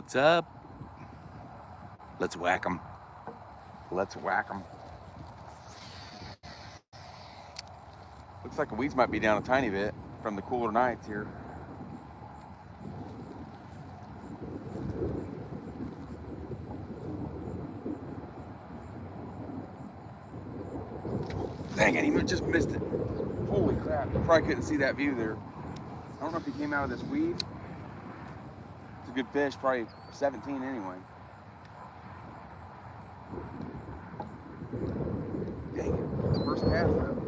What's up? Let's whack 'em. Let's whack 'em. Looks like the weeds might be down a tiny bit from the cooler nights here. Dang it, he just missed it. Holy crap, you probably couldn't see that view there. I don't know if he came out of this weed. It's a good fish, probably 17 anyway. Dang it, first cast though.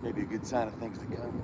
Maybe a good sign of things to come.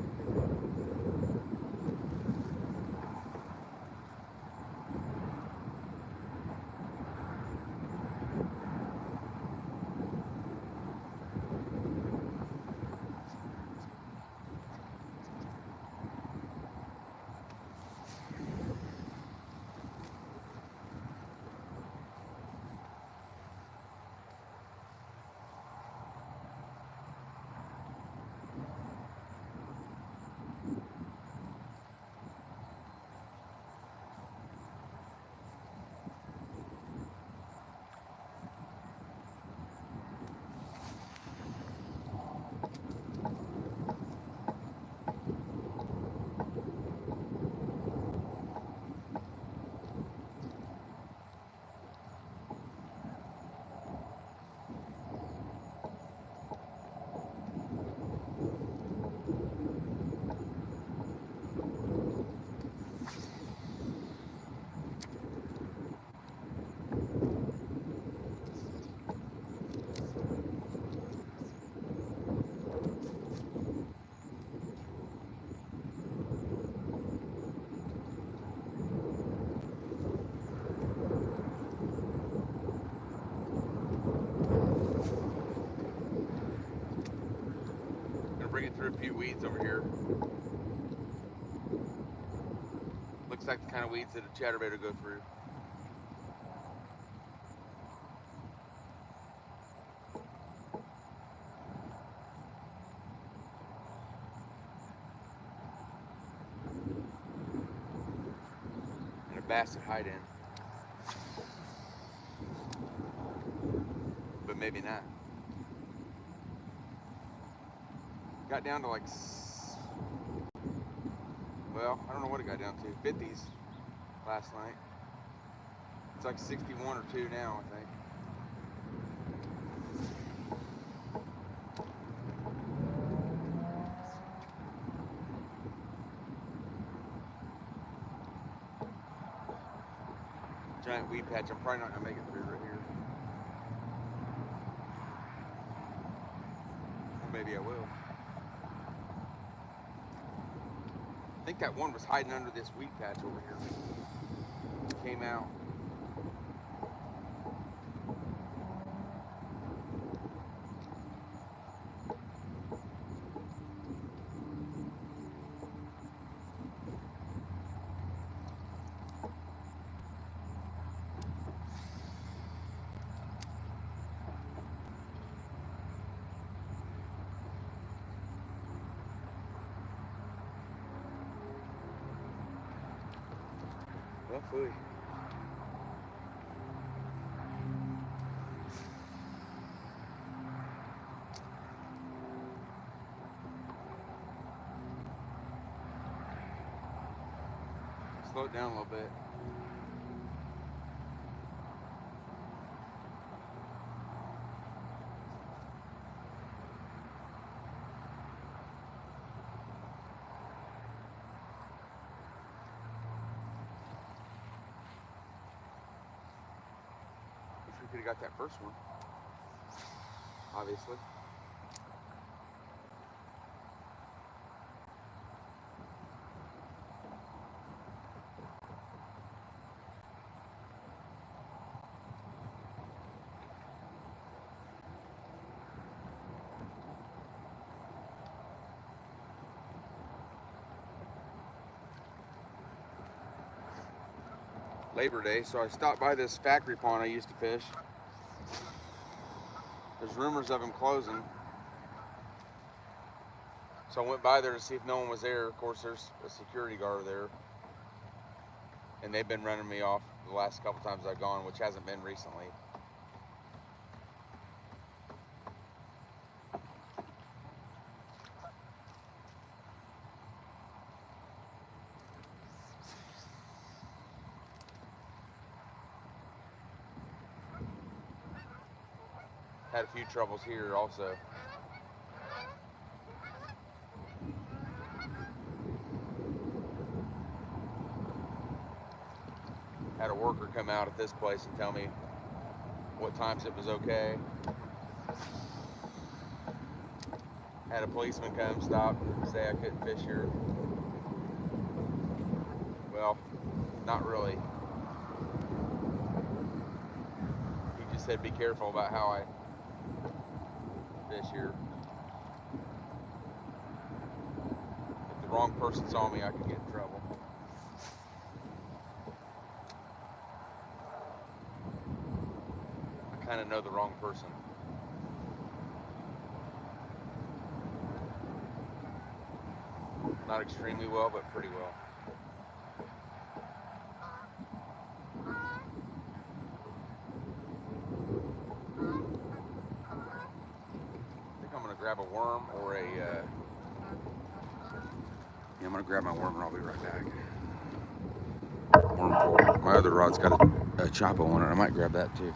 Bring it through a few weeds over here. Looks like the kind of weeds that a chatterbait will go through. And a bass that hide in. But maybe not. Got down to like, well, I don't know what it got down to, 50s last night. It's like 61 or 2 now, I think. Giant weed patch, I'm probably not gonna make it through right here. Or maybe I will. I think that one was hiding under this weed patch over here. Came out. Hopefully. Slow it down a little bit. We could have got that first one, obviously. Labor Day, so I stopped by this factory pond I used to fish. There's rumors of him closing. So I went by there to see if no one was there. Of course, there's a security guard there. and they've been running me off the last couple times I've gone, which hasn't been recently. Had a few troubles here also. Had a worker come out at this place and tell me what times it was okay. Had a policeman come, stop, and say I couldn't fish here. Well, not really. He just said be careful about how I fish here. If the wrong person saw me, I could get in trouble. I kind of know the wrong person. Not extremely well, but pretty well. I think I'm gonna grab a worm or a, yeah, I'm gonna grab my worm and I'll be right back. Worm pole. My other rod's got a Choppo on it. I might grab that too.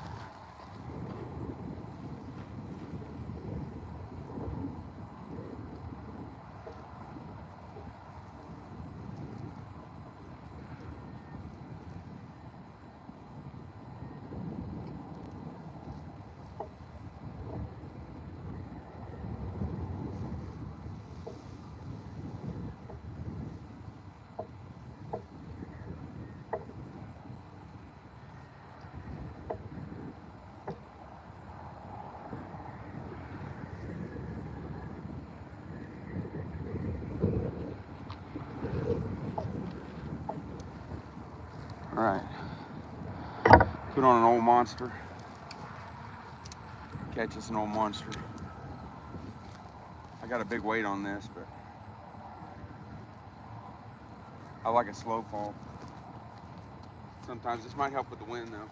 All right, put on an old monster. Catch us an old monster. I got a big weight on this, but I like a slow fall. Sometimes this might help with the wind though.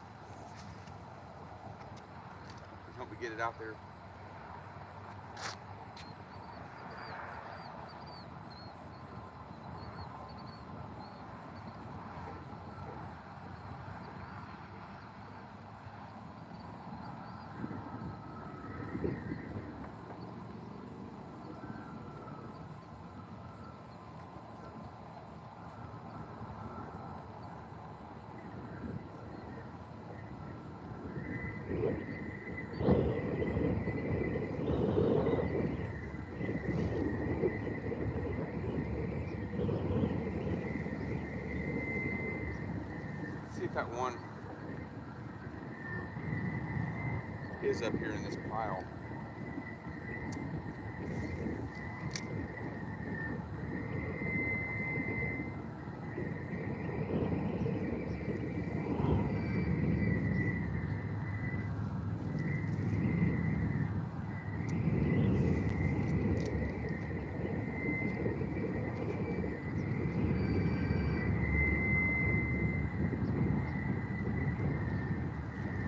Help me get it out there. See if that one is up here in this pile.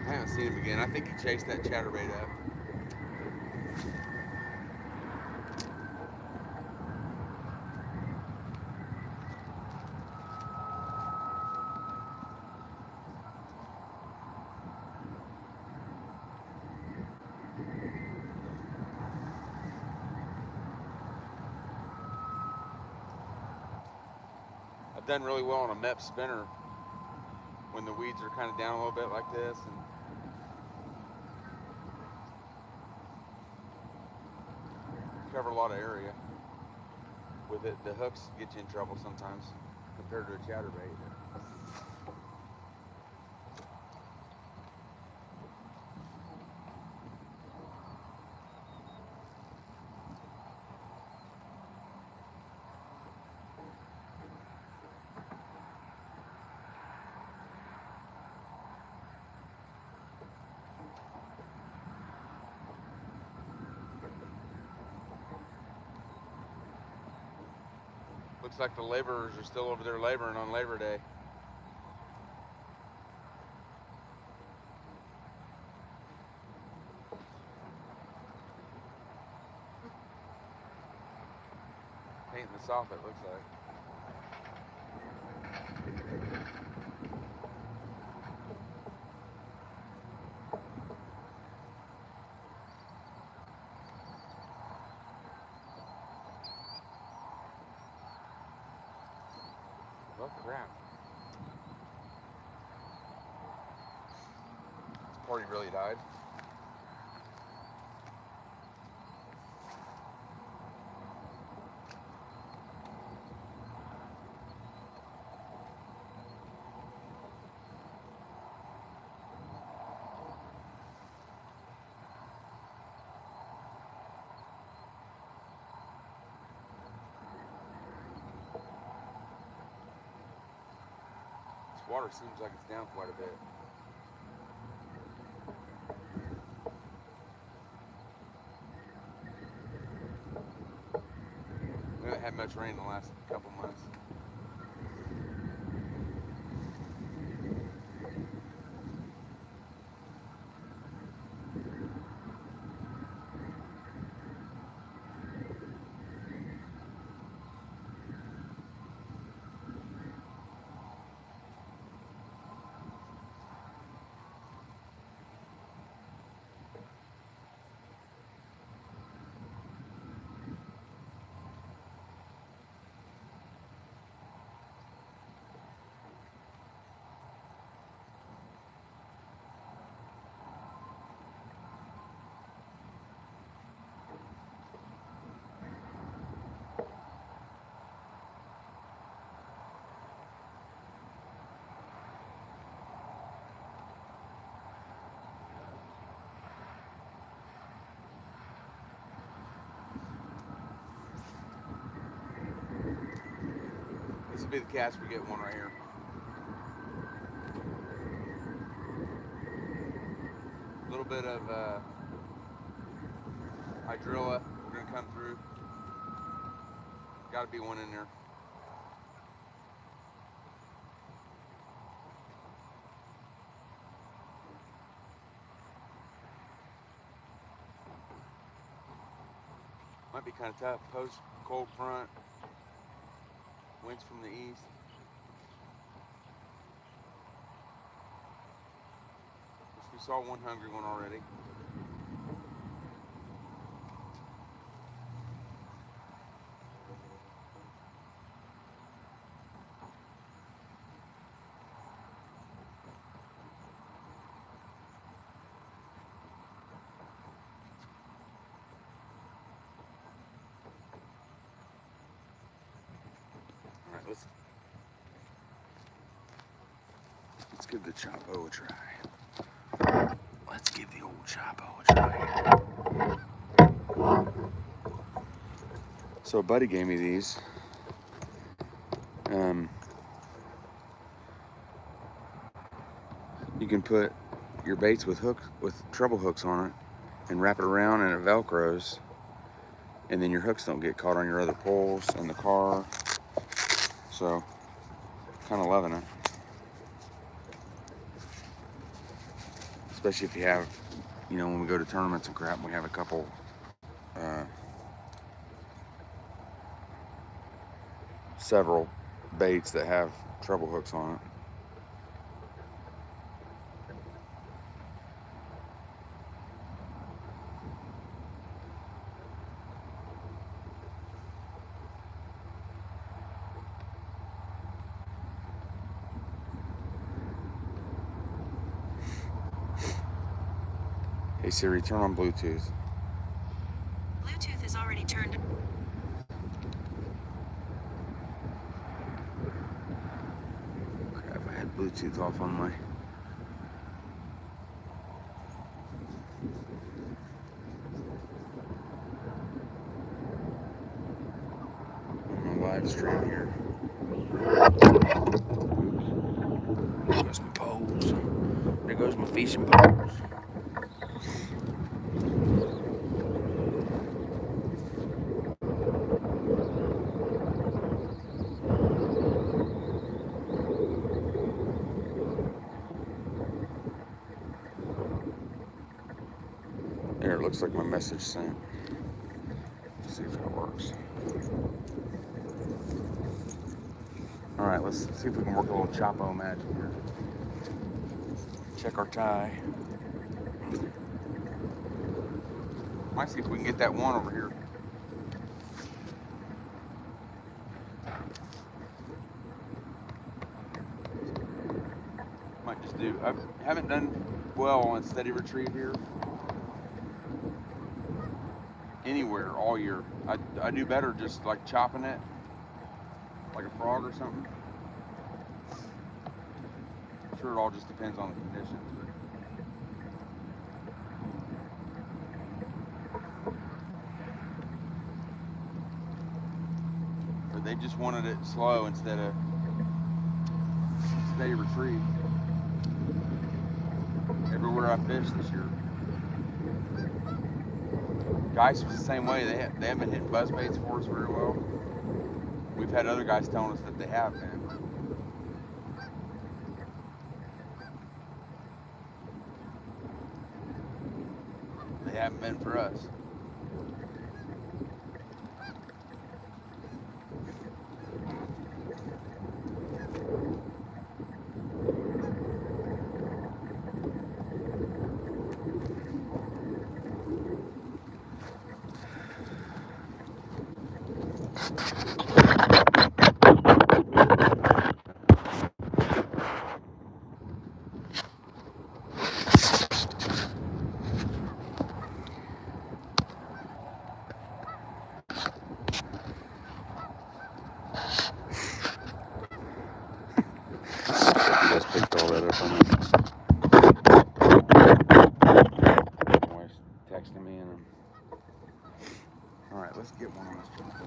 I haven't seen him again. I think he chased that chatterbait up. I've done really well on a MEP spinner when the weeds are kind of down a little bit like this, and cover a lot of area. With it, the hooks get you in trouble sometimes compared to a chatterbait. Looks like the laborers are still over there laboring on Labor Day. off, it looks like. Oh crap. This party really died. Water seems like it's down quite a bit. We haven't had much rain in the last couple months. This will be the cast we get one right here. A little bit of hydrilla. We're gonna come through. Got to be one in there. Might be kind of tough. Post cold front. Winds from the east. We saw one hungry one already. All right, let's give the Choppo a try. Let's give the old Choppo a try. So a buddy gave me these. You can put your baits with treble hooks on it and wrap it around and it velcros, and then your hooks don't get caught on your other poles in the car. So kind of loving it. Especially if you have, you know, when we go to tournaments and crap, we have a couple several baits that have treble hooks on it. Hey Siri, turn on Bluetooth. Bluetooth is already turned. Crap, I had Bluetooth off on my live stream here. There goes my poles. There goes my fishing poles. There, it looks like my message sent. Let's see if it works. All right, let's see if we can work a little Choppo magic here. Check our tie. Might see if we can get that one over here. Might just do. I haven't done well on steady retrieve here anywhere all year. I do better just like chopping it like a frog or something. I'm sure it all just depends on the conditions. But they just wanted it slow instead of steady retrieve. Everywhere I fished this year. Geist was the same way. They haven't been hitting buzz baits for us very well. We've had other guys telling us that they have been. They haven't been for us. You guys picked all that up on me. My wife's texting me and all right, let's get one on this Choppo.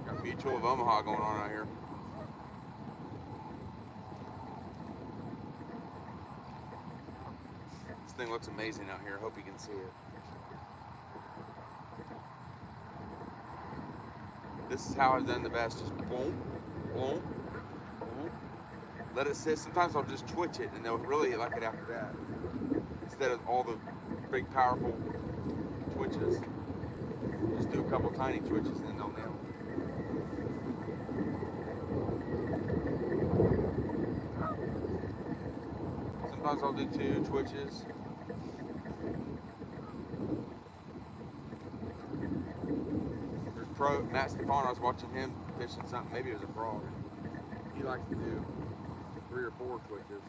Got Mutual of Omaha going on out here. This thing looks amazing out here. I hope you can see it. This is how I've done the best. Just boom, boom, boom. Let it sit. Sometimes I'll just twitch it and they'll really like it after that. Instead of all the big, powerful twitches. Just do a couple tiny twitches and then they'll nail it. Sometimes I'll do 2 twitches. There's Matt Stefano, I was watching him fishing something, maybe it was a frog. He likes to do 3 or 4 twitches.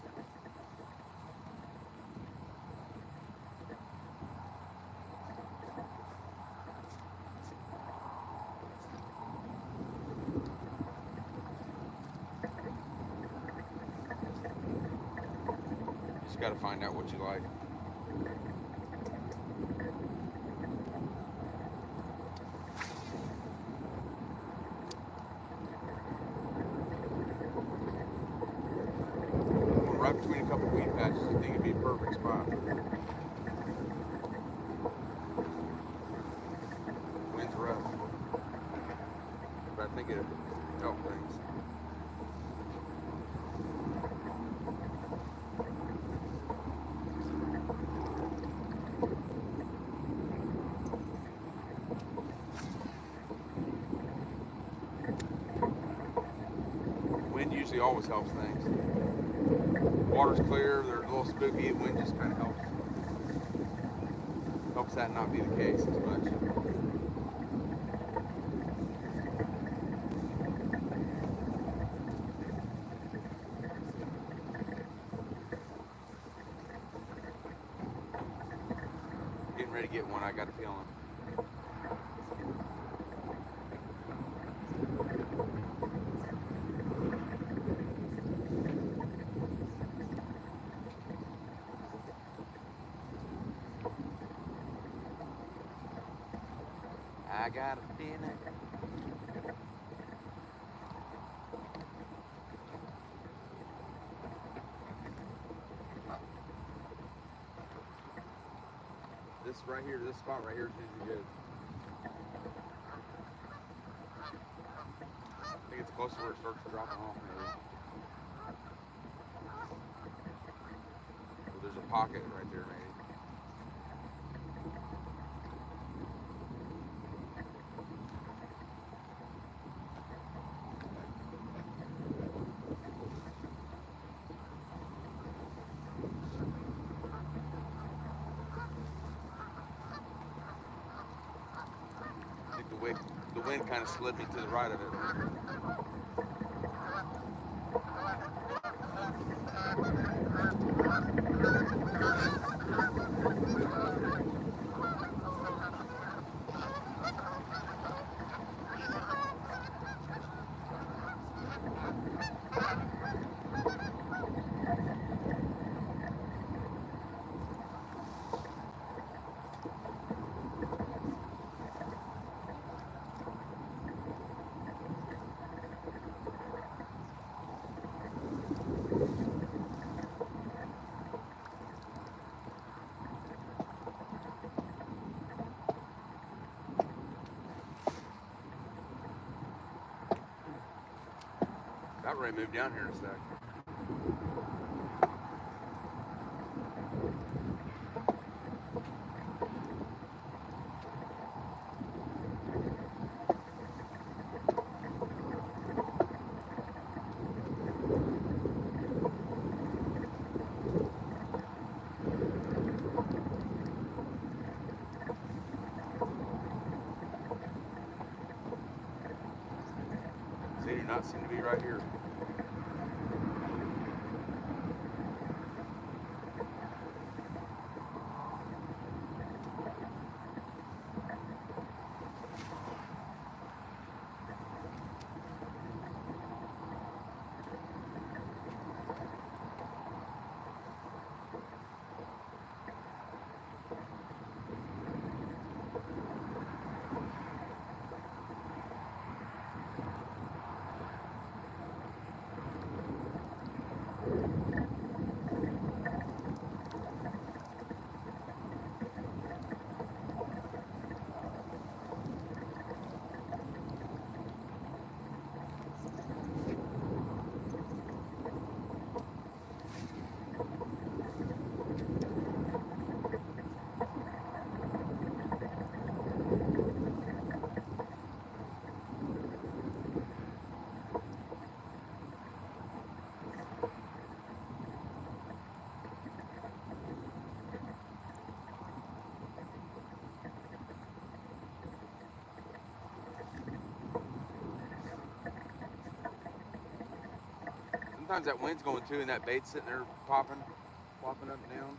Just got to find out what you like. Right between a couple weed patches, I think it'd be a perfect spot. Wind's rough, but I think it'll help things. Wind usually always helps things. Water's clear, they're a little spooky, the wind just kind of helps that not be the case as much. Getting ready to get one, I got a feeling. I got a feeling. This right here, this spot right here is usually good. I think it's Close to where it starts dropping off, maybe. Well, there's a pocket right there, maybe. I think the wind kind of slid me to the right of it. About ready to move down here in a sec. They do not seem to be right here. Sometimes that wind's going too, and that bait's sitting there popping, flopping up and down.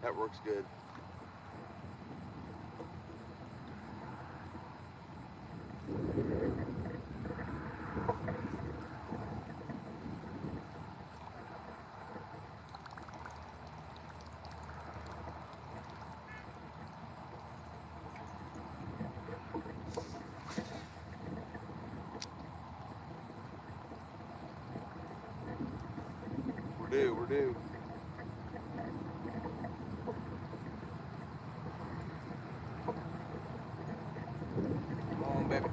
That works good. We're due. Come on, baby.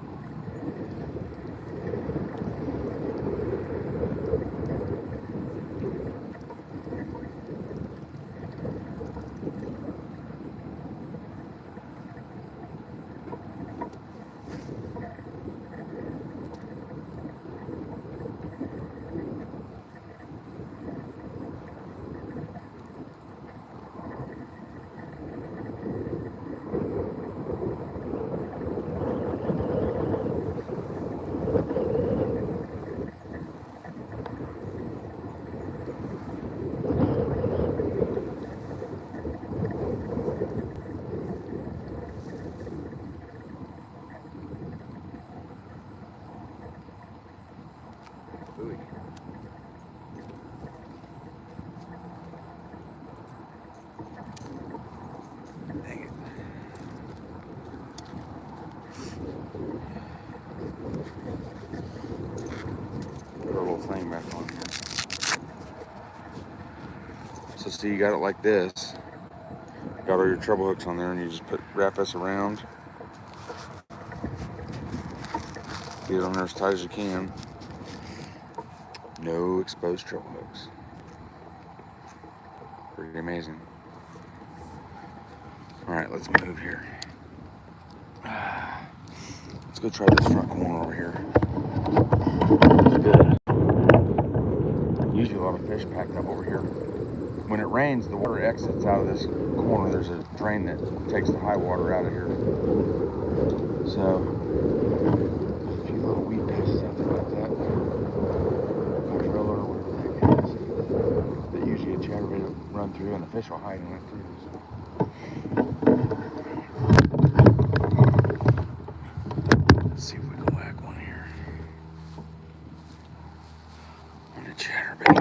Buoy. Dang it. Put our little thing back on here. So see, you got it like this. Got all your treble hooks on there, and you just wrap this around. Get it on there as tight as you can. No exposed treble hooks. Pretty amazing. All right, let's move here. Let's go try this front corner over here. It's good. Usually a lot of fish packed up over here. When it rains, the water exits out of this corner. There's a drain that takes the high water out of here. So, a few little weed patches out there like that. Hydrilla or whatever the heck it is. That usually a chatterbait will run through, and the fish will hide in it too. So. Let's see if we can whack one here. On a chatterbait.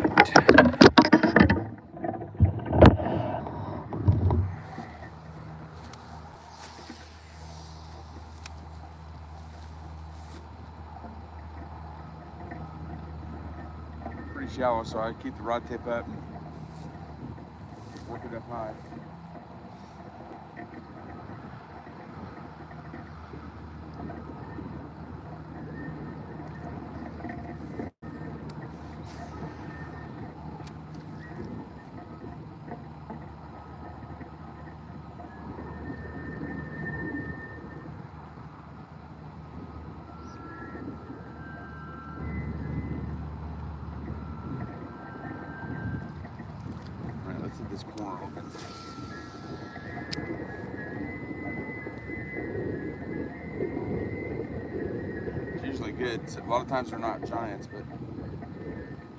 Pretty shallow, so I keep the rod tip up and work it up high. Alright, let's hit this corner open. It's usually good. A lot of times they're not giants, but it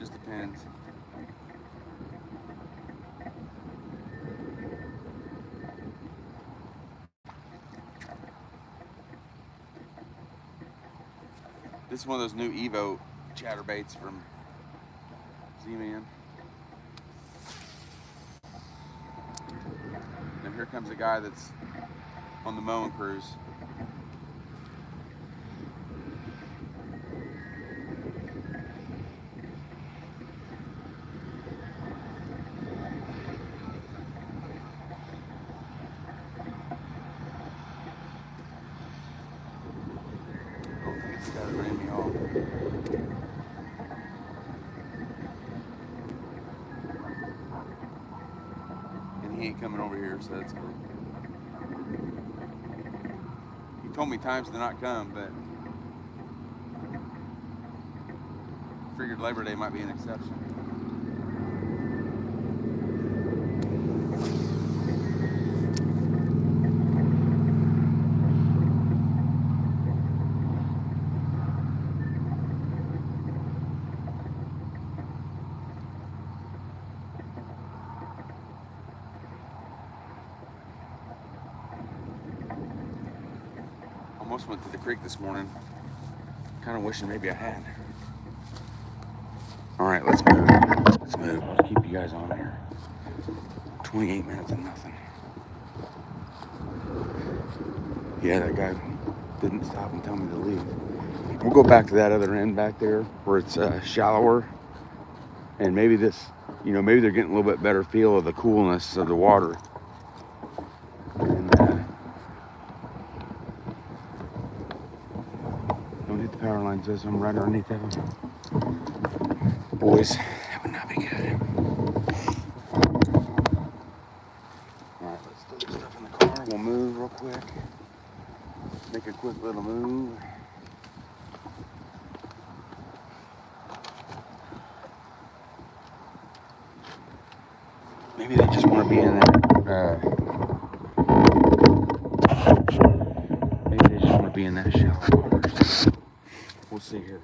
just depends. This is one of those new Evo chatterbaits from Z-Man. And here comes a guy that's on the mowing cruise. Oh, this guy ran me off. And he ain't coming over here, so that's good. He told me times to not come, but figured Labor Day might be an exception. Almost went to the creek this morning. Kind of wishing maybe I had. All right, let's move. Let's move. Let's keep you guys on here. 28 minutes and nothing. Yeah, that guy didn't stop and tell me to leave. We'll go back to that other end back there where it's shallower. And maybe this, maybe they're getting a little bit better feel of the coolness of the water. And don't hit the power lines, as I'm right underneath them. Boys, that would not be good. All right, let's throw this stuff in the car. We'll move real quick. Make a quick little move. Maybe they just want to be in that. Maybe they just want to be in that shallow water. We'll see here.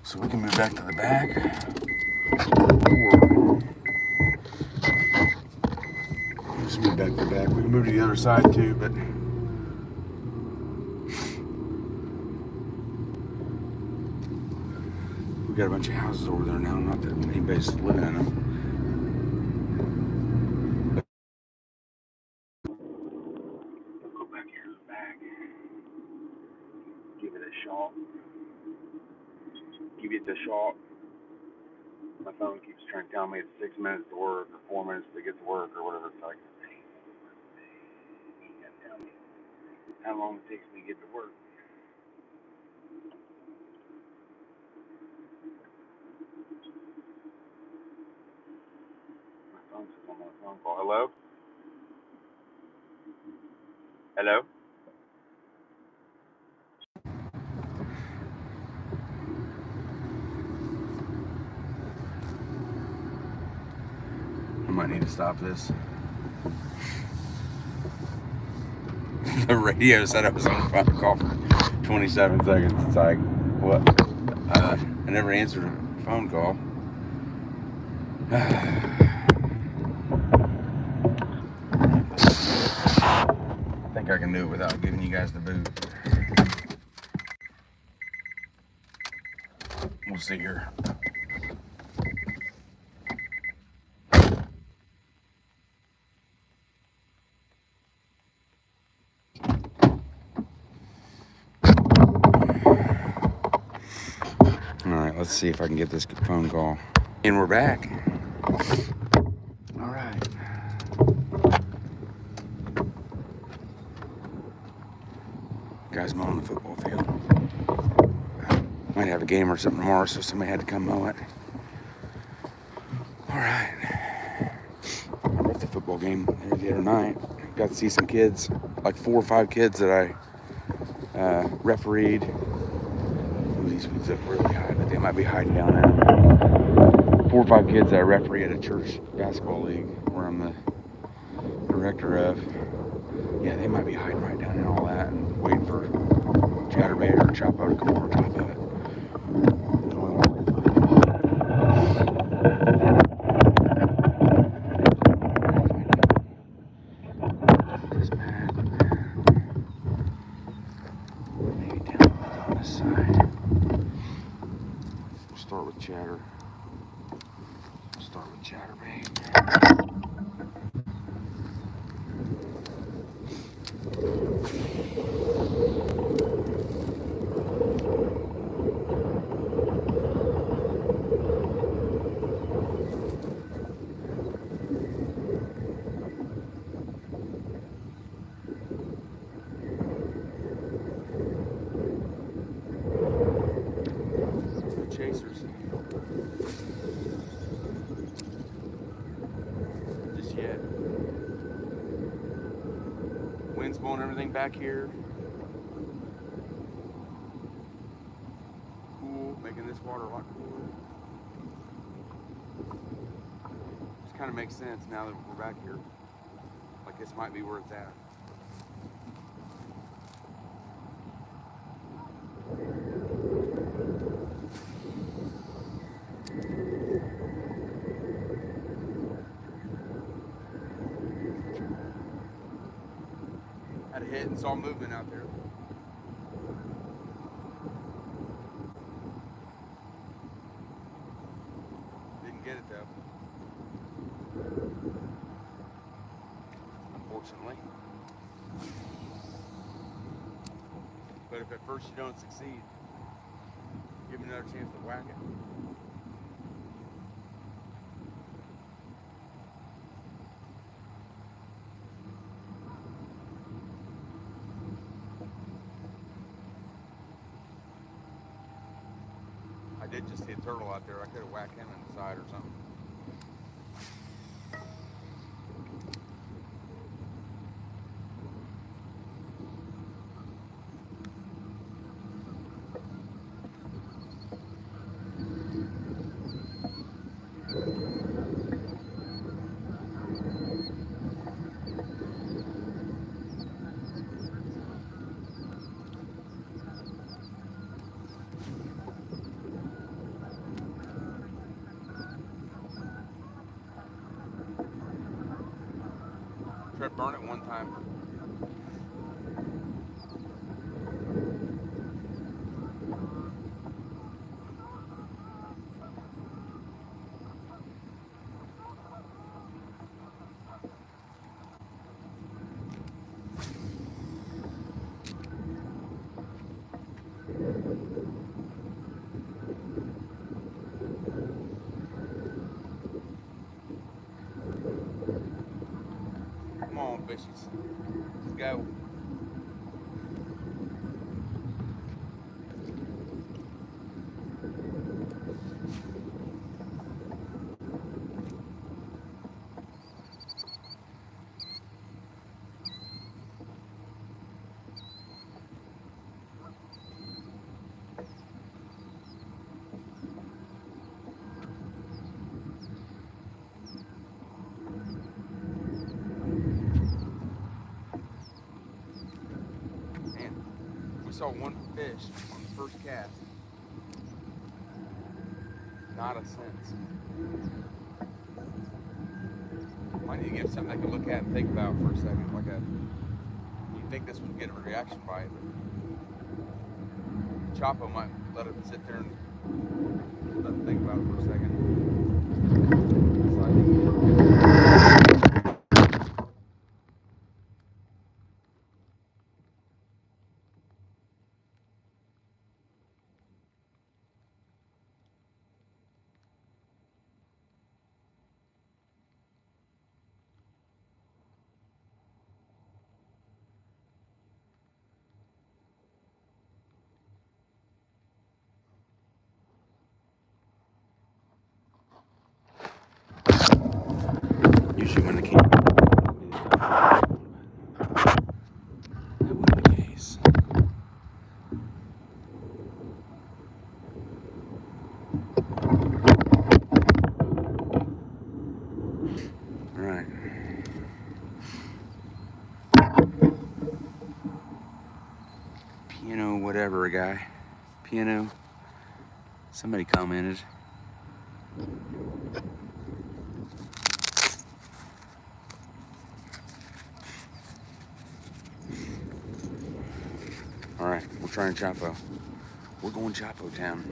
So we can move back to the back. Or just move back to the back. We can move to the other side too, but we got a bunch of houses over there now. Not that anybody's living in them. Go back here to the back. Give it a shot. Give it a shot. My phone keeps trying to tell me it's 6 minutes to work or 4 minutes to get to work or whatever it's like. You gotta tell me how long it takes me to get to work. My phone says I'm on a phone call. Hello? Hello? I might need to stop this. The radio said I was on a phone call for 27 seconds. It's like, what? I never answered a phone call. I think I can do it without giving you guys the boot. We'll see here. All right, let's see if I can get this phone call. And we're back. All right. Guys mowing the football field. Might have a game or something tomorrow, so somebody had to come mow it. All right. I were at the football game there the other night. Got to see some kids, like 4 or 5 kids that I refereed. Ooh, these weeds up really high, but they might be hiding down there. 4 or 5 kids that I referee at a church basketball league where I'm the director of. Yeah, they might be hiding right down in all that and waiting for Chatterbait or Choppo to come over top of it. This bag, look at that. Maybe down on this side. We'll start with Chatter. We'll start with Chatterbait. Chasers. Just yet. Wind's blowing everything back here. Cool, making this water a lot cooler. Just kind of makes sense now that we're back here. Like this might be where it's at. Had a hit and saw movement out there. Didn't get it though. Unfortunately. But if at first you don't succeed, give them another chance to whack it. I did just see a turtle out there. I could have whacked him in the side or something. Tried to burn it one time. on, fishies. Let's go. We saw one fish on the first cast. Not a sense. Might need to get something I can look at and think about for a second. Like you'd think this would get a reaction bite, but Choppo might let it sit there and let it think about it for a second. So I think usually when the camera that wasn't the case. All right. Piano whatever guy. Piano. Somebody commented. All right, we're trying Choppo. We're going Choppo town.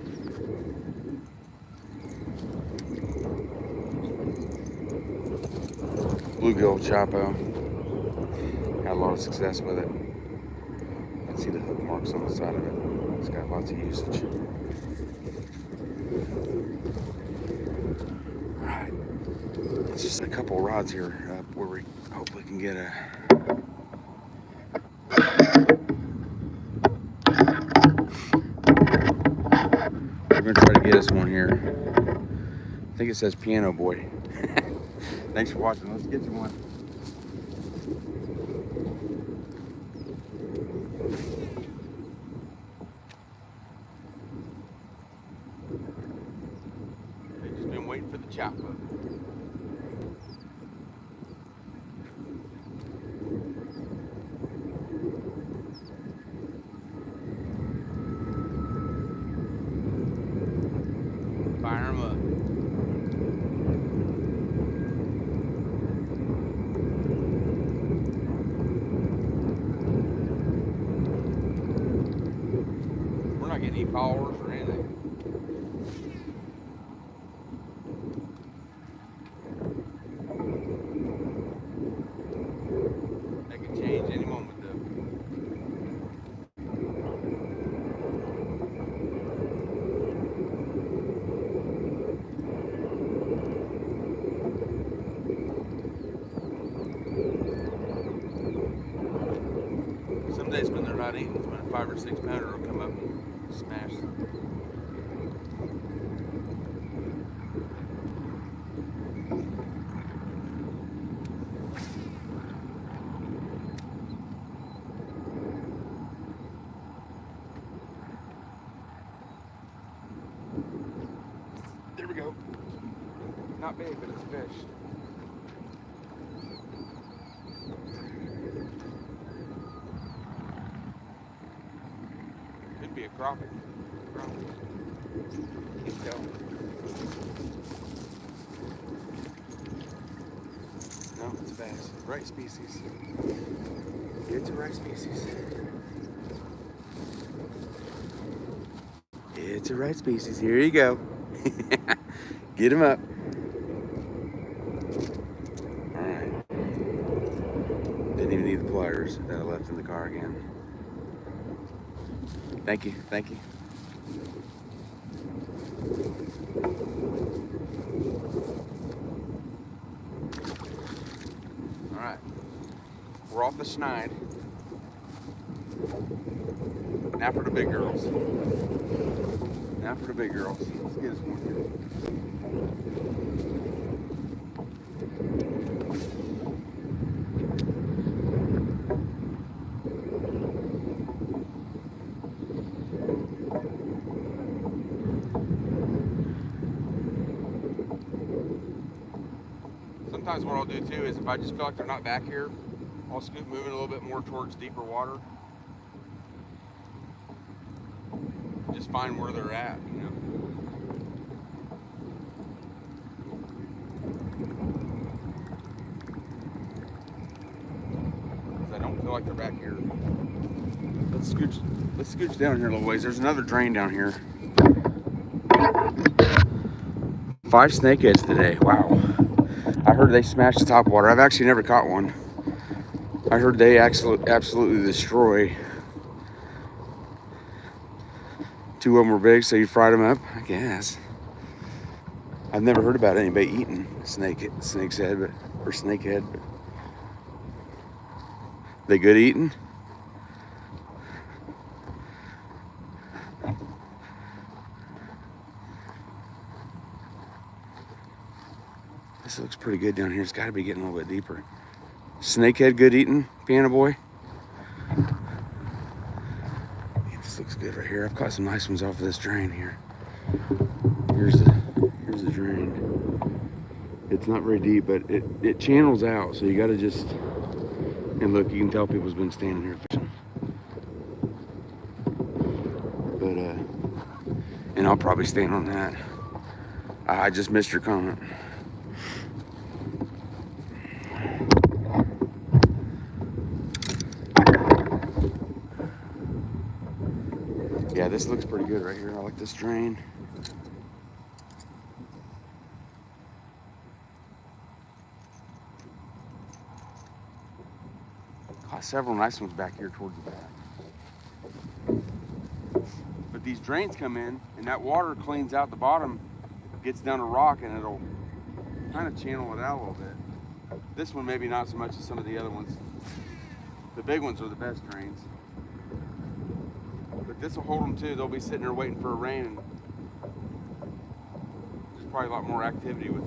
Bluegill Choppo. Had a lot of success with it. You can see the hook marks on the side of it. It's got lots of usage. All right, it's just a couple rods here up where we hopefully can get a. We're gonna try to get us one here. I think it says Piano Boy. Thanks for watching. Let's get you one. They've just been waiting for the Choppo. Fire them up. We're not getting any followers or anything. That could change any moment though. Some days when they're not eating, when a 5 or 6 pounder will come up and smash. There we go. Not big, but it's a fish. Could be a crappie. Can't tell. No, it's a bass. Right species. It's a right species. It's a right species. Here you go. Get him up. All right. Didn't even need the pliers that I left in the car again. Thank you. Thank you. All right. We're off the Schneid. Now for the big girls. Now for the big girls. Let's get us one here. Sometimes what I'll do too is if I just feel like they're not back here, I'll scoot moving a little bit more towards deeper water. Just find where they're at, you know. 'Cause I don't feel like they're back here. Let's scooch down here a little ways. There's another drain down here. 5 snakeheads today. Wow. I heard they smashed the topwater. I've actually never caught one. I heard they absolutely destroy. 2 of them were big, so you fried them up, I guess. I've never heard about anybody eating snake's head, or snakehead. But they good eating? This looks pretty good down here. It's got to be getting a little bit deeper. Snakehead good eating, piano boy. Man, this looks good right here. I've caught some nice ones off of this drain here. Here's the drain. It's not very deep, but it channels out, so you got to just, and look, you can tell people's been standing here fishing. But and I'll probably stand on that. I just missed your comment. Yeah, this looks pretty good right here. I like this drain. Caught several nice ones back here towards the back. But these drains come in, and that water cleans out the bottom, gets down to rock, and it'll kind of channel it out a little bit. This one maybe not so much as some of the other ones. The big ones are the best drains. But this will hold them too. They'll be sitting there waiting for a rain, and there's probably a lot more activity with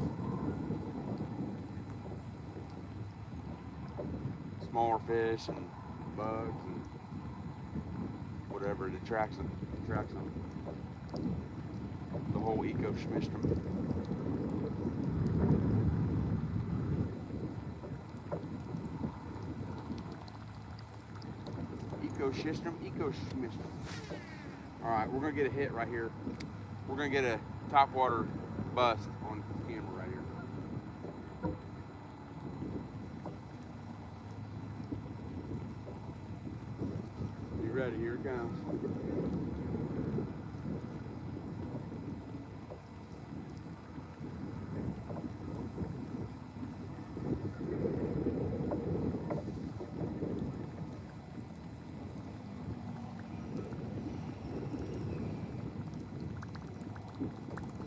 smaller fish and bugs and whatever. It attracts them. The whole ecosystem. Ecosystem. All right, we're gonna get a hit right here. We're gonna get a topwater bust on camera right here. You ready? Here it comes.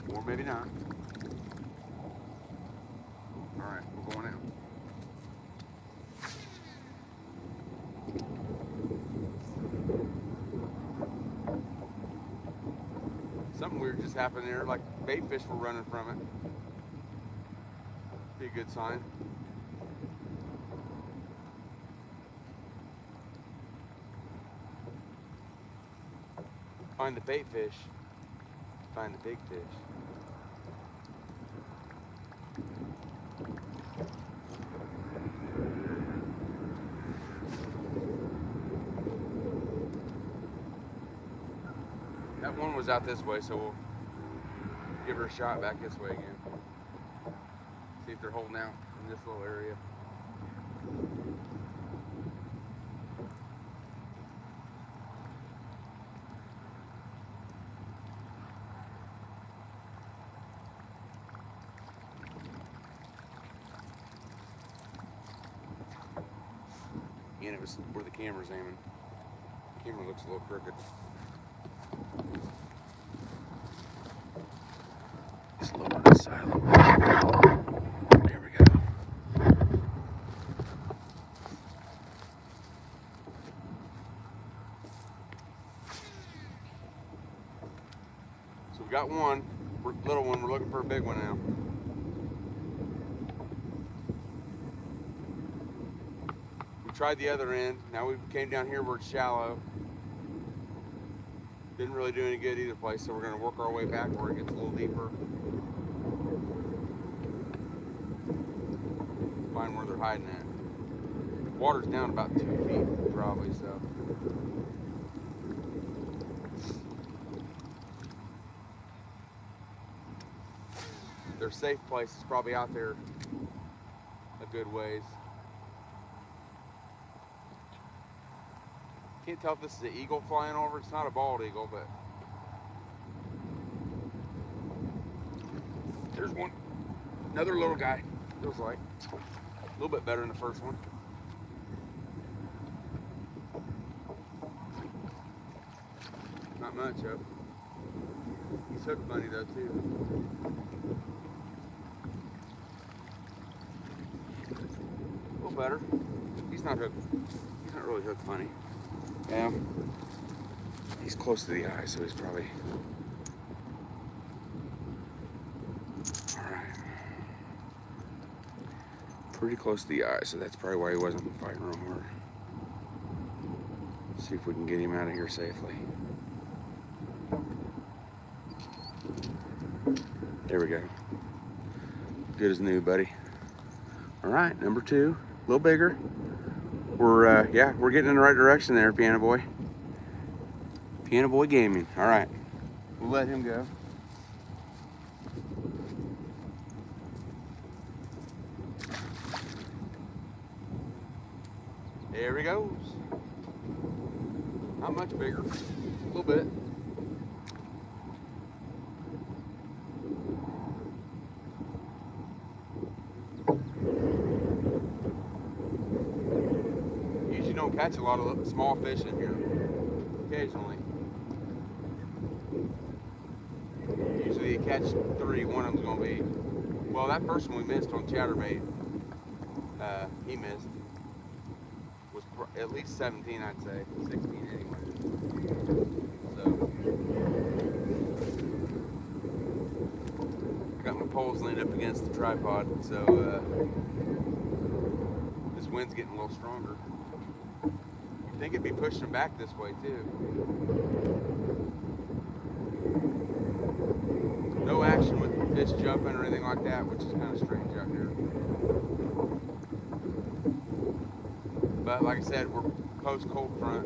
Or maybe not. All right, we're going out. Something weird just happened there, like bait fish were running from it. Be a good sign. Find the bait fish, find the big fish. That one was out this way, so we'll give her a shot back this way again. See if they're holding out in this little area. And it was where the camera's aiming. The camera looks a little crooked. Just lower this side a little bit. we got one little one. We're looking for a big one now. We tried the other end. Now we came down here where it's shallow. Didn't really do any good either place, so we're going to work our way back where it gets a little deeper. Find where they're hiding at. Water's down about 2 feet, probably, so. Their safe place is probably out there a good ways. Can't tell if this is an eagle flying over. It's not a bald eagle, but there's one. Another little guy. Feels like a little bit better than the first one. Not much of. He's hooked funny though too. A little better. He's not hooked. He's not really hooked funny. Yeah. He's close to the eye, so he's probably. All right. Pretty close to the eye, so that's probably why he wasn't fighting real hard. Let's see if we can get him out of here safely. There we go. Good as new, buddy. All right, number 2, a little bigger. We're getting in the right direction there, Piano Boy. Piano Boy Gaming. All right, we'll let him go. There he goes. Not much bigger, a little bit. Usually don't catch a lot of small fish in here. Occasionally. Usually you catch 3, one of them's gonna be, well, that first one we missed on chatterbait, he missed, was at least 17, I'd say, 16 anyway. So, I got my poles leaned up against the tripod, so this wind's getting a little stronger. I think it'd be pushing them back this way too. No action with fish jumping or anything like that, which is kind of strange out here. But like I said, we're post cold front.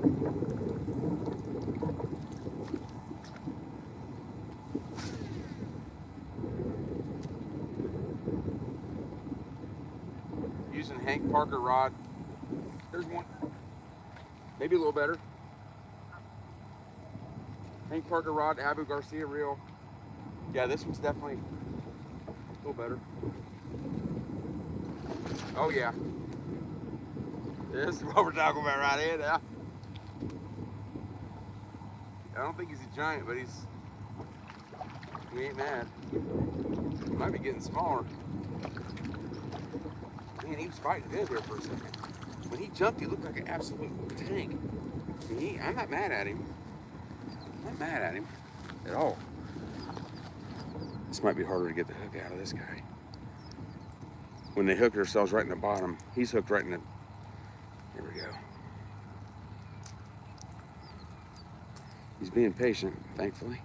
Using Hank Parker rod. There's one. Maybe a little better. Hank Parker rod, Abu Garcia reel. Yeah, this one's definitely a little better. Oh yeah. This is what we're talking about right here now. I don't think he's a giant, but he ain't mad. He might be getting smaller. Man, he was fighting good there for a second. When he jumped, he looked like an absolute tank. I'm not mad at him. I'm not mad at him at all. This might be harder to get the hook out of this guy. When they hook themselves right in the bottom, he's hooked right in the. Here we go. He's being patient, thankfully.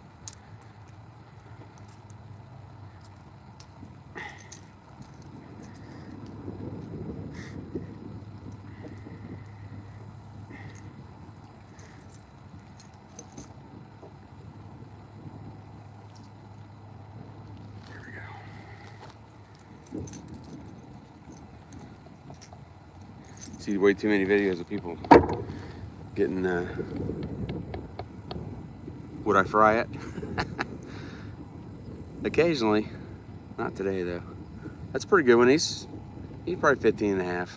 See way too many videos of people getting would I fry it? Occasionally, not today though. That's a pretty good one. He's probably 15 and a half.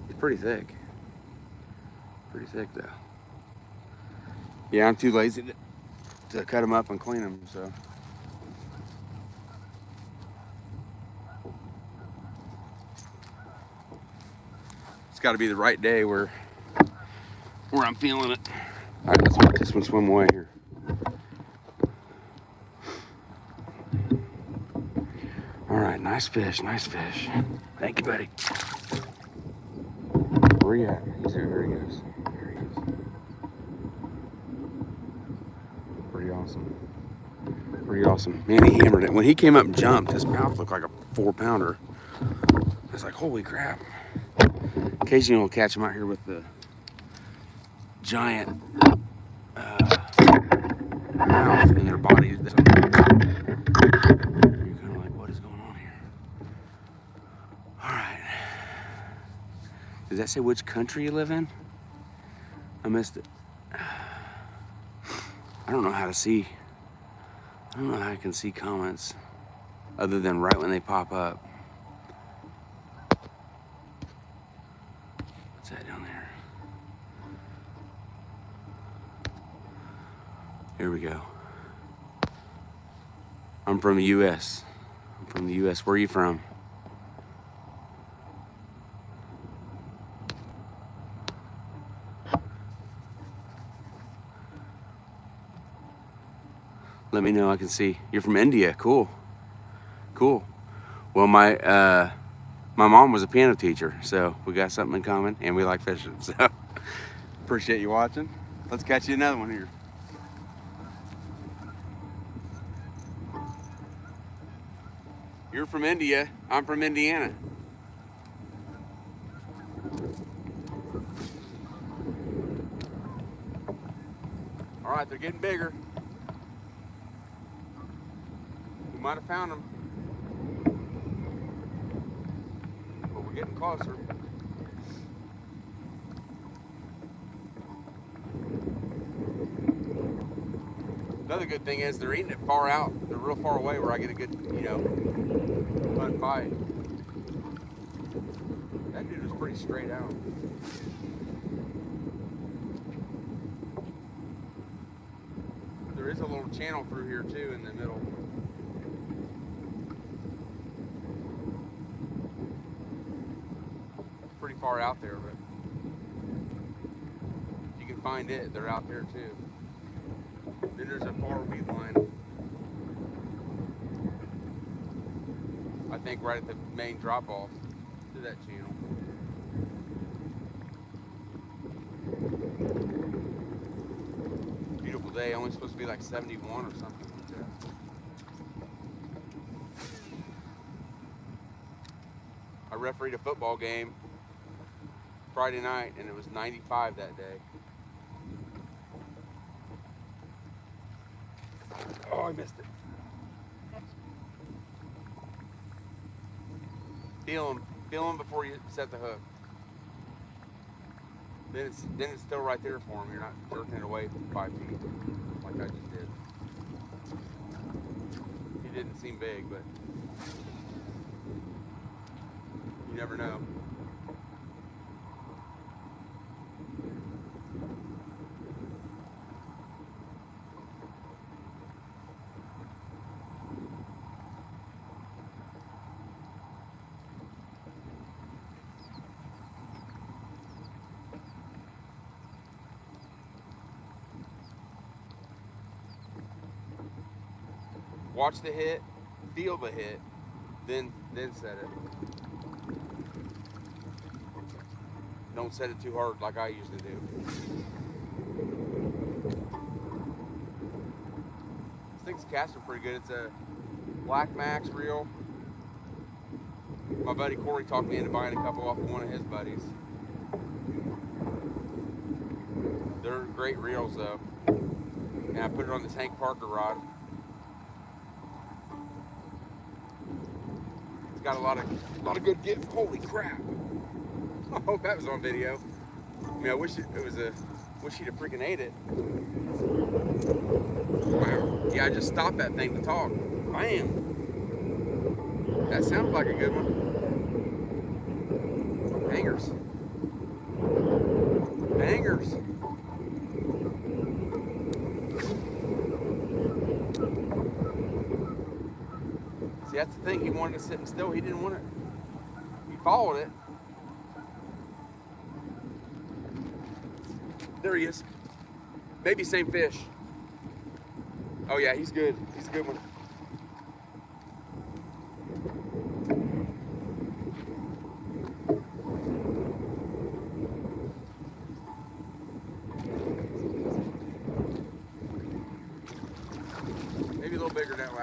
He's pretty thick. Pretty thick though. Yeah, I'm too lazy to cut them up and clean them, so. Got to be the right day where I'm feeling it. All right, let's let this one swim away here. Nice fish, nice fish. Thank you, buddy. Where you at? There he goes. There he goes. Pretty awesome. Pretty awesome. Man, he hammered it. When he came up and jumped, his mouth looked like a 4-pounder. I was like, holy crap. Occasionally we'll catch them out here with the giant mouth in their body. You're kind of like, what is going on here? All right. Does that say which country you live in? I missed it. I don't know how to see. I don't know how I can see comments other than right when they pop up. What's that down there? Here we go. I'm from the U.S. I'm from the U.S. Where are you from? Let me know. I can see. You're from India. Cool. Cool. Well, my mom was a piano teacher, so we got something in common, and we like fishing. So appreciate you watching. Let's catch you another one here. You're from India. I'm from Indiana. All right, they're getting bigger. We might have found them, but we're getting closer. Another good thing is they're eating it far out. They're real far away where I get a good, fun fight. That dude was pretty straight out. There is a little channel through here too in the middle. Pretty far out there, but if you can find it, they're out there too. Then there's a far weed line. I think right at the main drop off to that channel. Beautiful day, only supposed to be like 71 or something like that. I refereed a football game Friday night and it was 95 that day. Oh, I missed it. Feel them before you set the hook. Then it's still right there for him. You're not jerking it away 5 feet like I just did. He didn't seem big, but you never know. Watch the hit, feel the hit, then set it. Don't set it too hard like I usually do. This thing's casting pretty good. It's a Black Max reel. My buddy Corey talked me into buying a couple off of one of his buddies. They're great reels though. And I put it on this Hank Parker rod. Got a lot of good get. Holy crap! I hope that was on video. I mean, I wish it was wish he'd have freaking ate it. Wow. Yeah, I just stopped that thing to talk. Bam. That sounds like a good one. Hangers. Hangers. See, that's the thing. He wanted to sit still. He didn't want it. He followed it. There he is. Maybe same fish. Oh yeah, he's good. He's a good one.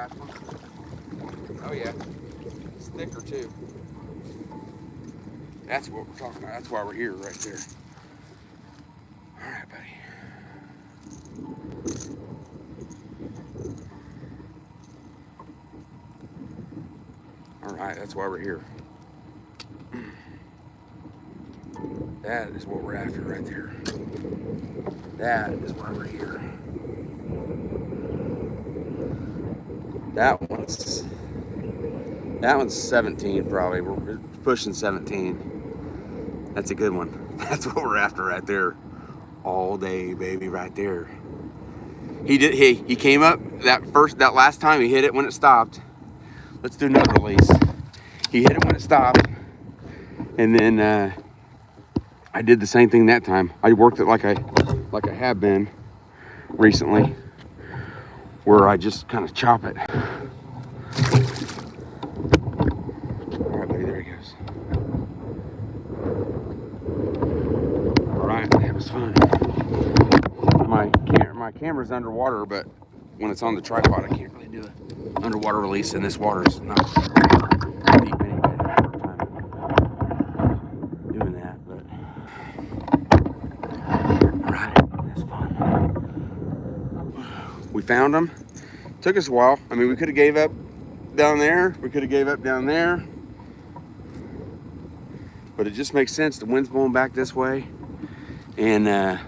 last one? Oh yeah, it's thicker too. That's what we're talking about. That's why we're here, right there. All right, buddy. All right, that's why we're here. That is what we're after right there. That is why we're here. That one's 17 probably. We're pushing 17. That's a good one. That's what we're after right there. All day, baby, right there. He came up that last time he hit it when it stopped. Let's do another release. He hit it when it stopped, and then I did the same thing that time. I worked it like I have been recently, where I just kind of chop it. All right, buddy, there he goes. All right, that was fun. My camera's underwater, but when it's on the tripod, I can't really do an underwater release, and this water's not deep anyway. Doing that, but all right, that's fun. We found them. Took us a while. I mean, we could have gave up down there. We could have gave up down there, but it just makes sense. The wind's blowing back this way, and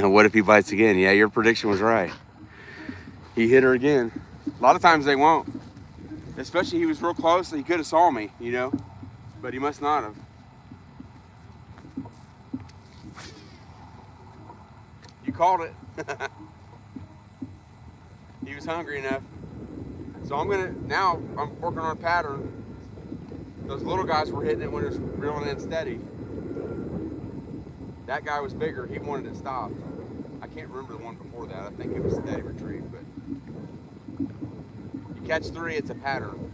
what if he bites again? Yeah, your prediction was right. He hit her again. A lot of times they won't. Especially he was real close. He could have saw me, you know, but he must not have. You called it. He was hungry enough. So I'm working on a pattern. Those little guys were hitting it when it was reeling in steady. That guy was bigger. He wanted it stopped. I can't remember the one before that. I think it was steady retrieve, but you catch 3, it's a pattern.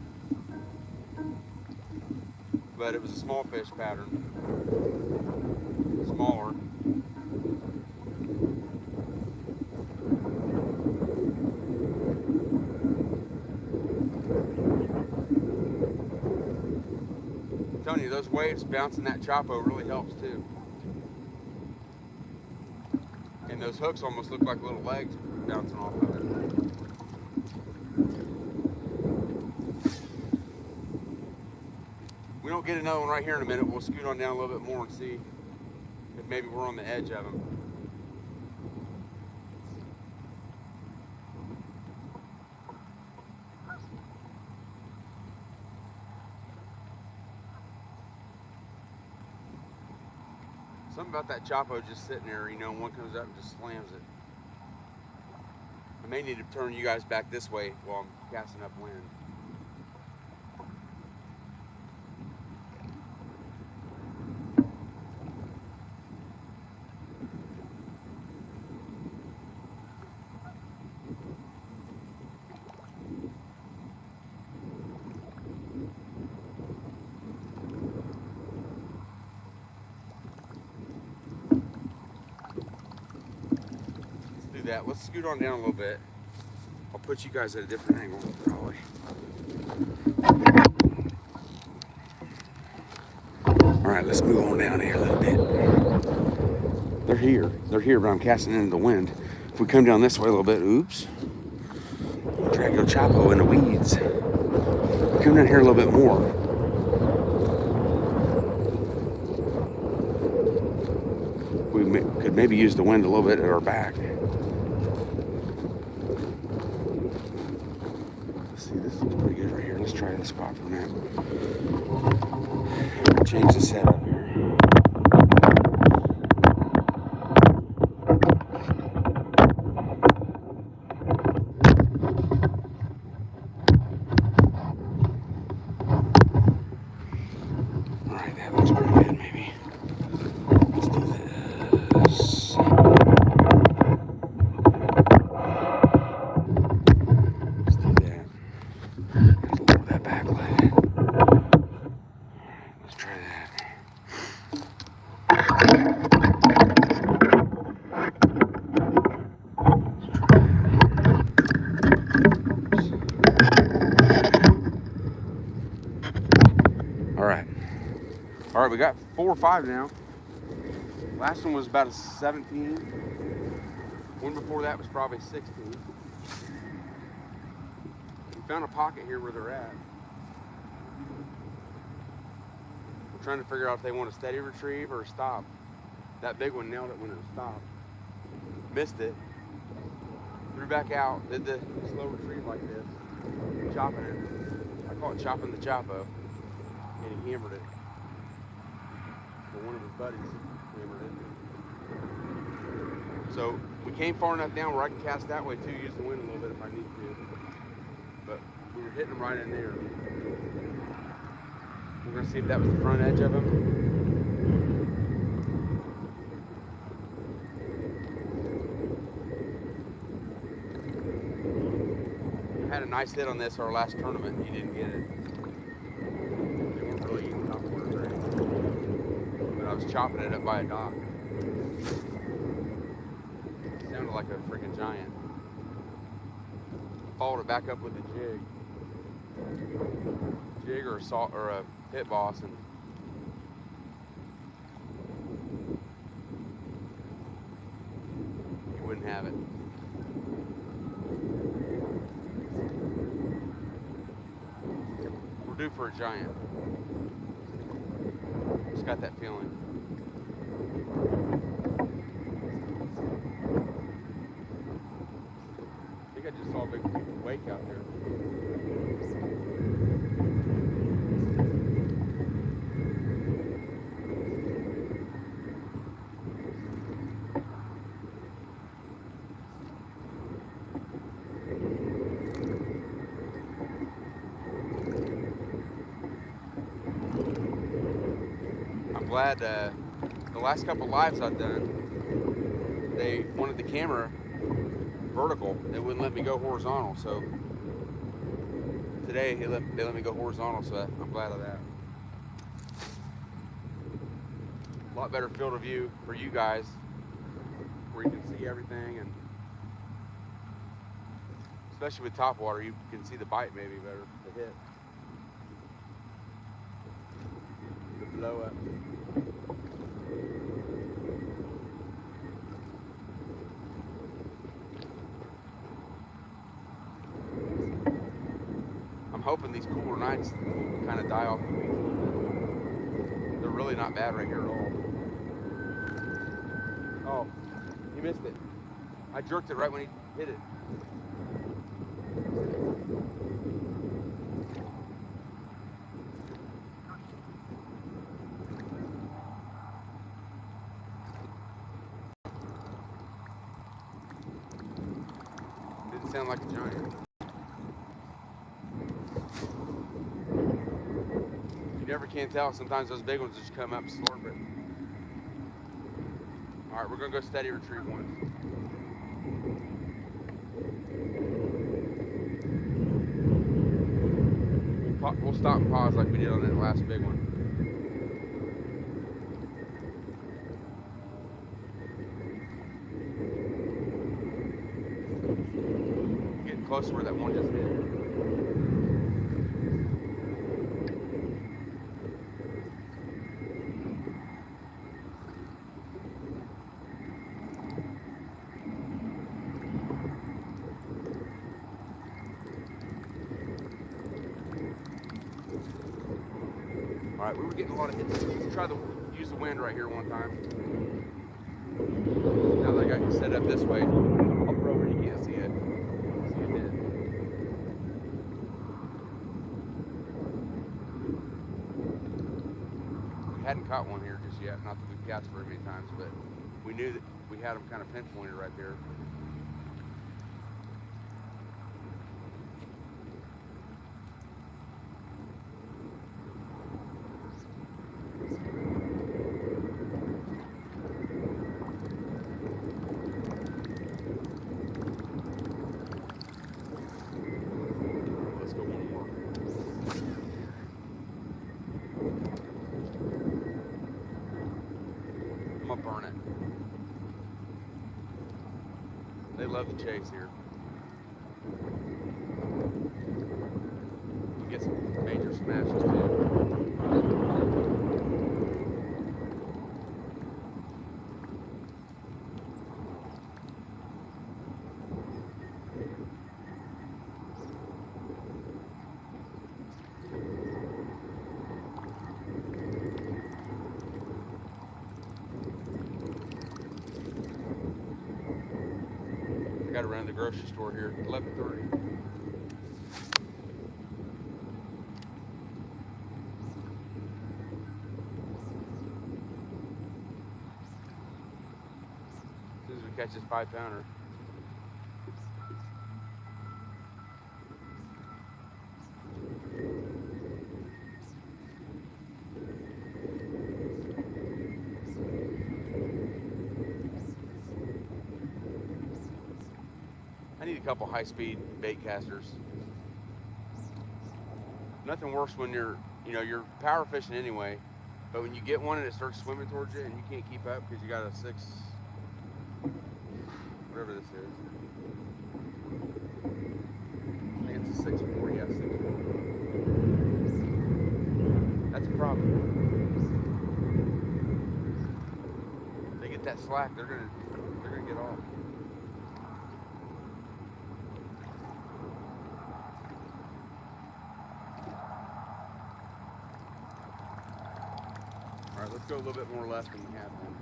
But it was a small fish pattern. Smaller. I'm telling you, those waves bouncing that Choppo really helps too. And those hooks almost look like little legs bouncing off of it. We don't get another one right here in a minute. We'll scoot on down a little bit more and see if maybe we're on the edge of them. Something about that Choppo just sitting there, you know, one comes up and just slams it. I may need to turn you guys back this way while I'm casting upwind. That. Let's scoot on down a little bit. I'll put you guys at a different angle, probably. All right, let's move on down here a little bit. They're here, but I'm casting into the wind. If we come down this way a little bit, oops. Drag your Choppo in the weeds. Come down here a little bit more. We could maybe use the wind a little bit at our back. Pretty good right here. Let's try this spot for a minute. Change the setup here. All right, that looks pretty good. Maybe let's do this. Let's do that. Lower that back leg. right, we got 4 or 5 now. Last one was about a 17. One before that was probably 16. We found a pocket here where they're at. We're trying to figure out if they want a steady retrieve or a stop. That big one nailed it when it stopped. Missed it. Threw back out. Did the slow retrieve like this. Chopping it. I call it chopping the Choppo. And he hammered it. But one of his buddies hammered it. So we came far enough down where I can cast that way too, use the wind a little bit if I need to. But we were hitting them right in there. We're gonna see if that was the front edge of him. I had a nice hit on this our last tournament. He didn't get it. They weren't really eating topwater very much. But I was chopping it up by a dock. It sounded like a freaking giant. Followed it back up with a jig or a salt or a pit boss, and he wouldn't have it. We're due for a giant. Just got that feeling. I think I just saw a big wake out there. I'm glad the last couple lives I've done, they wanted the camera vertical. They wouldn't let me go horizontal. So today they let me go horizontal. So I'm glad of that. A lot better field of view for you guys, where you can see everything, and especially with topwater, you can see the bite maybe better, the hit, the blow up. I'm hoping these cooler nights kind of die off the weeds a little bit. They're really not bad right here at all. Oh, he missed it. I jerked it right when he hit it. Didn't sound like a giant. You never can tell. Sometimes those big ones just come up and slurp it. All right, we're gonna go steady retrieve one. We'll stop and pause like we did on that last big one. Getting close to where that one just hit. All right, we were getting a lot of hits. Let's try to use the wind right here one time. Now that I got you set up this way, I'll throw where you can't see it. See it hit. We hadn't caught one here just yet. Not that we've cast very many times, but we knew that we had them kind of pinpointed right there. I'm gonna burn it. They love the chase here. We get some major smashes too. got to run to the grocery store here. 11:30. As soon as we catch this 5-pounder. I need a couple high-speed bait casters. Nothing worse when you're power fishing anyway, but when you get one and it starts swimming towards you and you can't keep up because you got a 6, whatever this is. I think it's a 6-4, yeah, 6-4. That's a problem. If they get that slack, they're gonna get off. All right, let's go a little bit more left than we have been.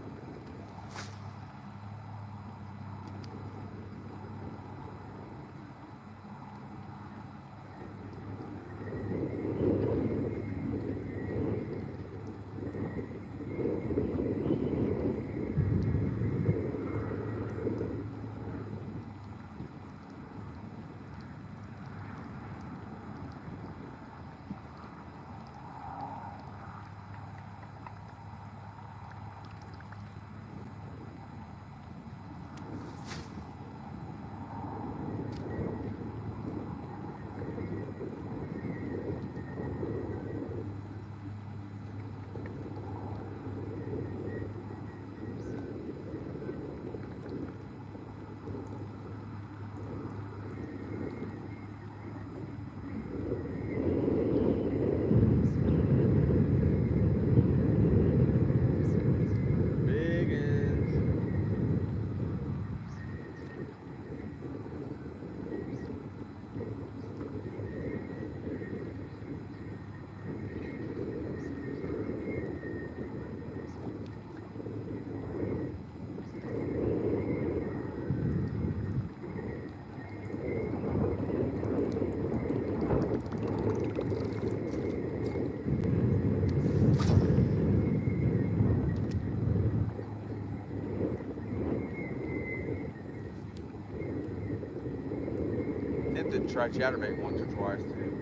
Tempted to try chatterbait once or twice too.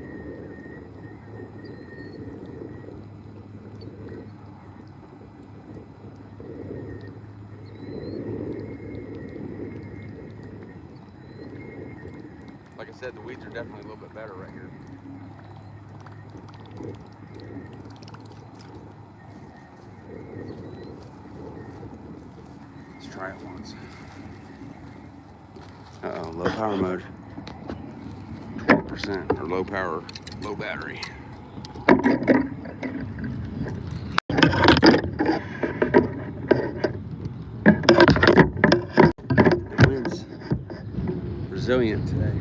Like I said, the weeds are definitely a little bit better right here. Let's try it once. Uh-oh, low power mode. 12% or low power, low battery. The wind's resilient today.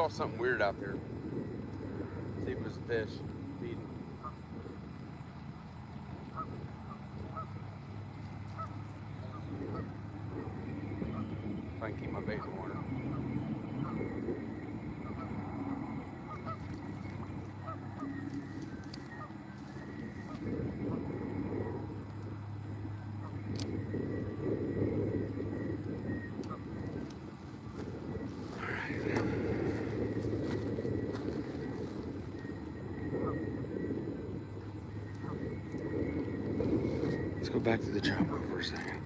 saw something weird out there. See if it was a fish feeding. If I can keep my bait in the water. Let's go back to the Choppo for a second.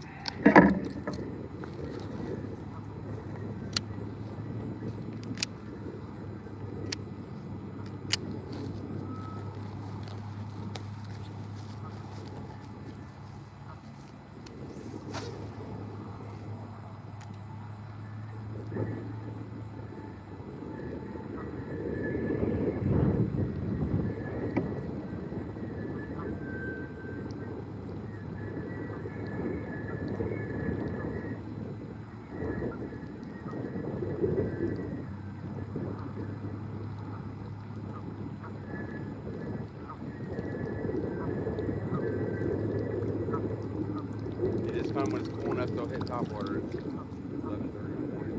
When it's cool enough, they'll hit topwater at 11:30 in the morning.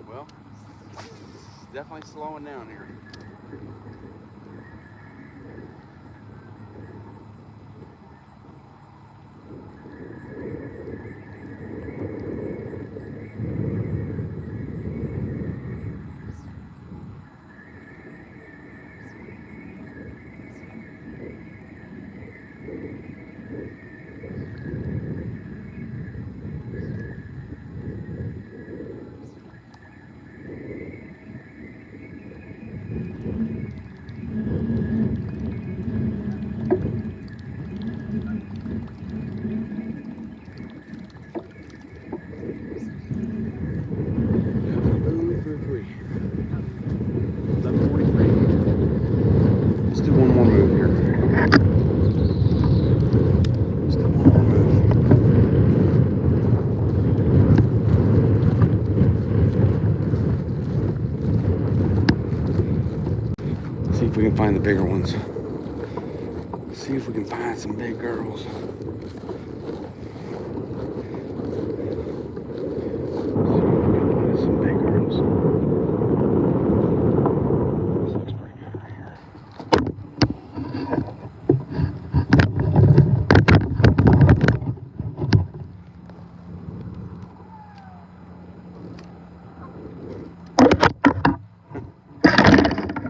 Well, it's definitely slowing down here. Let's do one more move here. Let's do one more move. See if we can find the bigger ones. Let's see see if we can find some big girls. Some big girls. This looks pretty good right here.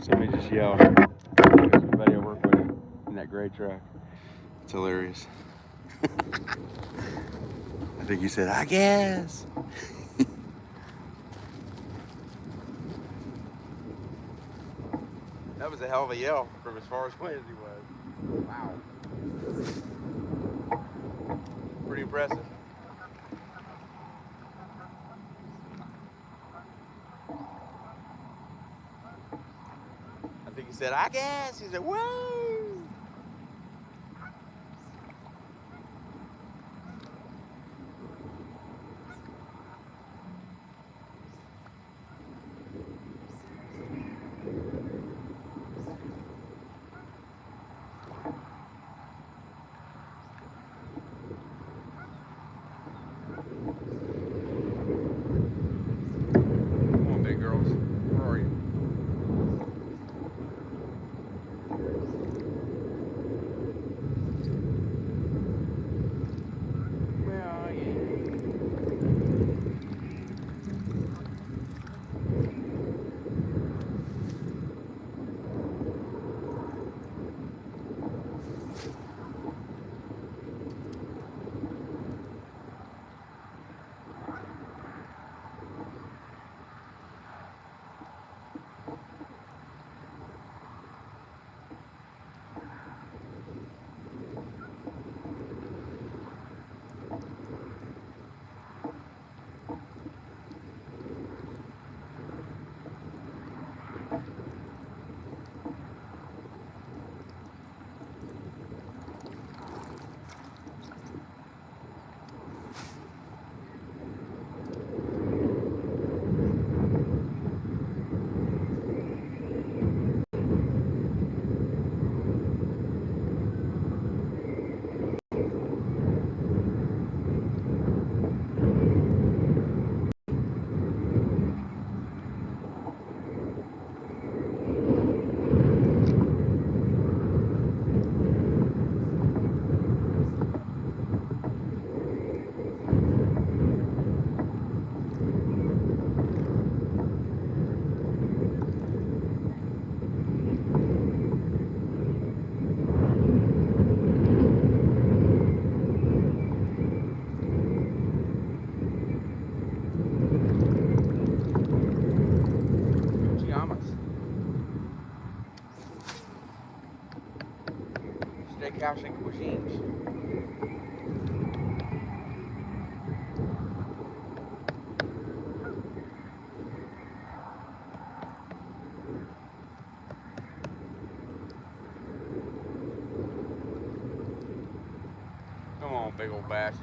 Somebody just yelled. Somebody I work with in that gray truck. It's hilarious. I think he said, I guess. That was a hell of a yell from as far away as he was. Wow. Pretty impressive. I think he said, I guess. He said, whoa. Come on, big girls. Where are you? Where are you? Steakhouse and cuisines. Come on, big old basses.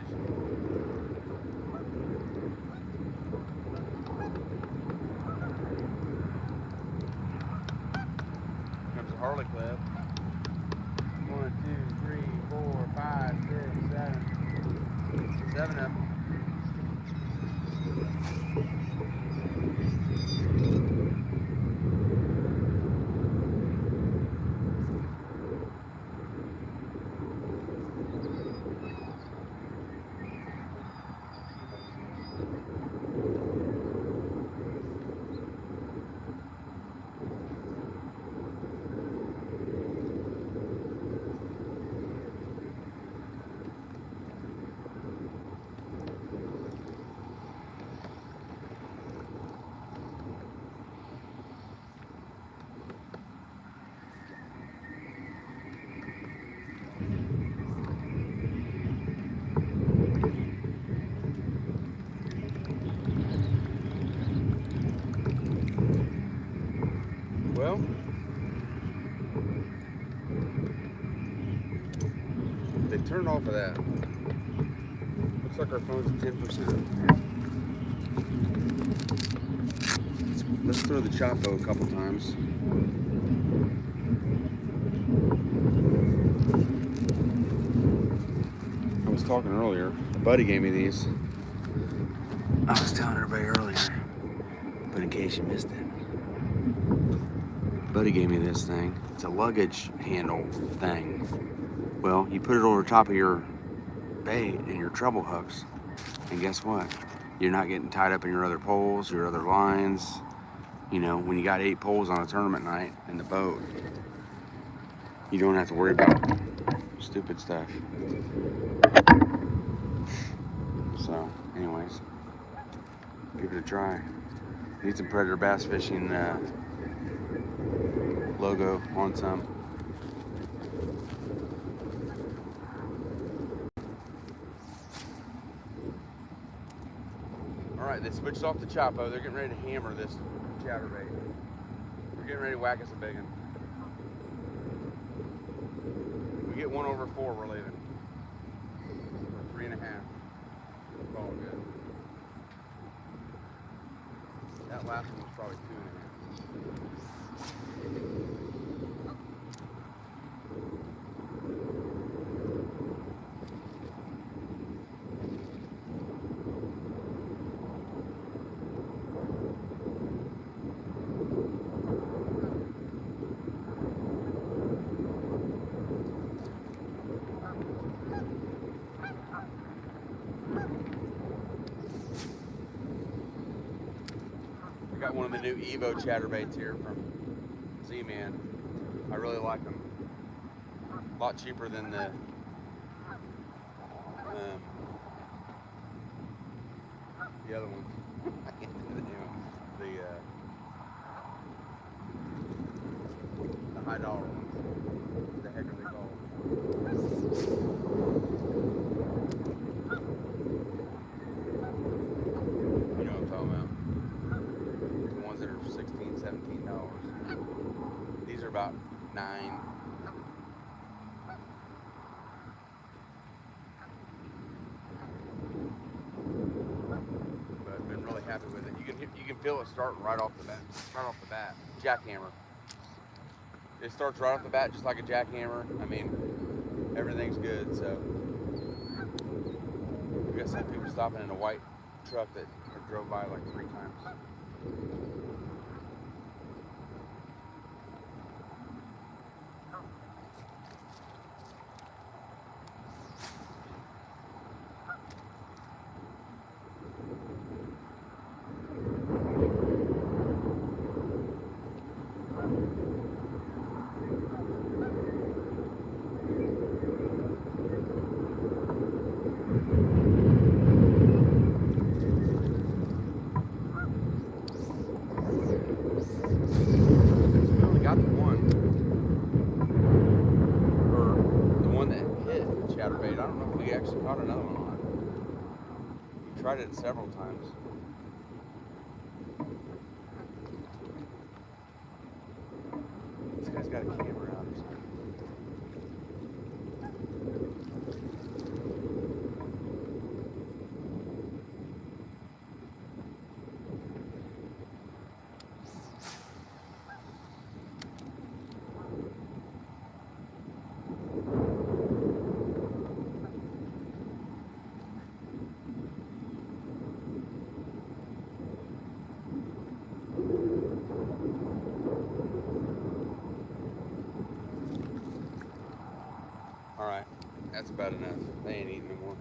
Comes the Harley Club. 1, 2, 3, 4, 5, 6, 7. 7 of them. Well, they turned off of that. Looks like our phone's at 10%. Let's throw the Choppo a couple times. talking earlier. A buddy gave me these. I was telling everybody earlier, but in case you missed it, buddy gave me this thing. It's a luggage handle thing. Well, you put it over top of your bait and your treble hooks, and guess what? You're not getting tied up in your other poles, your other lines. You know, when you got 8 poles on a tournament night in the boat, you don't have to worry about stupid stuff. So, anyways, give it a try. Need some predator bass fishing logo on some. All right, they switched off the Choppo. They're getting ready to hammer this chatterbait. We're getting ready to whack us a big one. We get 1 over 4, we're leaving. For 3.5. It's all good. That last one was probably 2.5. Got one of the new Evo chatterbaits here from Z-Man. I really like them. A lot cheaper than the other ones. I can't think of the name of them. The high dollar ones. What the heck are they called? You know what I'm talking about. The ones that are $16, $17. These are about $9. But I've been really happy with it. You can feel it starting right off the bat. Jackhammer. It starts right off the bat just like a jackhammer. I mean, everything's good. So we got some people stopping in a white truck that drove by like 3 times. Chatterbait. I don't know if we actually caught another one on it. We tried it several times. This guy's got a camera out or something. Alright, that's about enough. They ain't eating no more.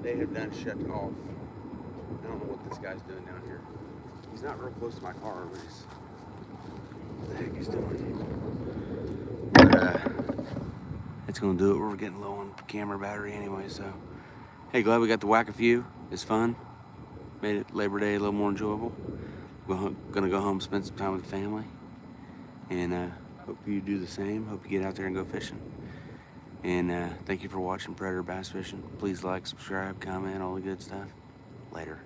They have done shut off. I don't know what this guy's doing down here. He's not real close to my car, but he's... What the heck he's doing? But, it's gonna do it. We're getting low on camera battery anyway, so... Hey, glad we got to whack a few. It's fun. Made it Labor Day a little more enjoyable. We're gonna go home, spend some time with the family. And hope you do the same. Hope you get out there and go fishing. And thank you for watching Predator Bass Fishing. Please like, subscribe, comment, all the good stuff. Later.